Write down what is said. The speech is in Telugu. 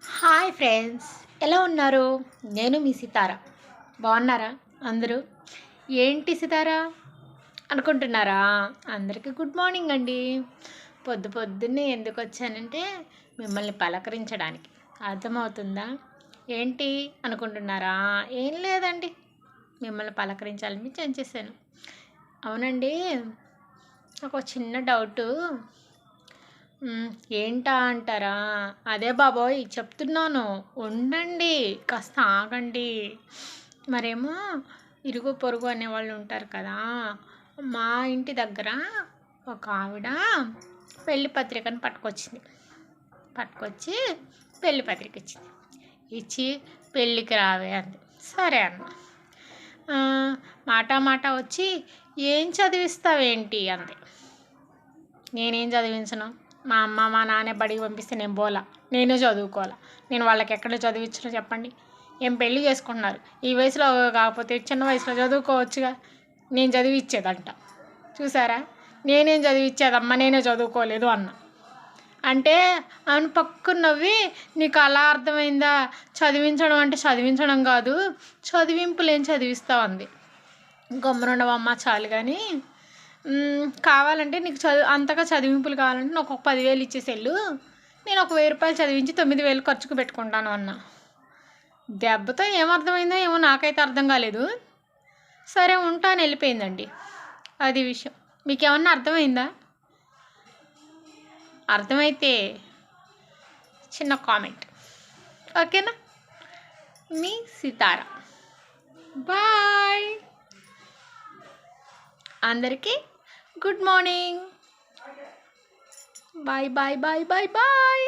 హాయ్ ఫ్రెండ్స్, ఎలా ఉన్నారు? నేను మీ సితార. బాగున్నారా అందరూ? ఏంటి సితార అనుకుంటున్నారా? అందరికీ గుడ్ మార్నింగ్ అండి. పొద్దున్నే ఎందుకు వచ్చానంటే మిమ్మల్ని పలకరించడానికి. అర్థమవుతుందా? ఏంటి అనుకుంటున్నారా? ఏం లేదండి, మిమ్మల్ని పలకరించాలని చేశాను. అవునండి, నాకు ఒక చిన్న డౌటు. ఏంటా అంటారా? అదే బాబోయ్ చెప్తున్నాను, ఉండండి, కాస్త ఆగండి. మరేమో ఇరుగు పొరుగు అనేవాళ్ళు ఉంటారు కదా, మా ఇంటి దగ్గర ఒక ఆవిడ పెళ్లి పత్రికను పట్టుకొచ్చి పెళ్లి పత్రిక ఇచ్చి పెళ్ళికి రావే అంది. సరే అన్న. మాట వచ్చి ఏం చదివిస్తావేంటి అంది. నేనేం చదివించను, మా అమ్మ మా నాన్న బడికి పంపిస్తే నేను పోలా, నేనే చదువుకోవాలా. నేను వాళ్ళకి ఎక్కడ చదివించను చెప్పండి? ఏం పెళ్ళి చేసుకుంటున్నారు, ఈ వయసులో కాకపోతే చిన్న వయసులో చదువుకోవచ్చుగా. నేను చదివిచ్చేదంట. చూసారా, నేనేం చదివిచ్చేదమ్మా, నేనే చదువుకోలేదు అన్న. అంటే ఆమెను పక్కన నవ్వి, నీకు అలా అర్థమైందా? చదివించడం అంటే చదివించడం కాదు, చదివింపులు ఏం చదివిస్తావు అంది. గమ్మునుండవమ్మ చాలు కానీ, కావాలంటే నీకు అంతగా చదివింపులు కావాలంటే నాకు ఒక 10,000 ఇచ్చేసేళ్ళు, నేను ఒక 1,000 రూపాయలు చదివించి 9,000 ఖర్చుకు పెట్టుకుంటాను అన్న. దెబ్బతో ఏమర్థమైందో ఏమో, నాకైతే అర్థం కాలేదు. సరే ఉంటాను, వెళ్ళిపోయిందండి. అది విషయం. మీకేమన్నా అర్థమైందా? అర్థమైతే చిన్న కామెంట్, ఓకేనా? మీ సితార. బాయ్ అందరికీ. Good morning. Bye bye bye bye bye.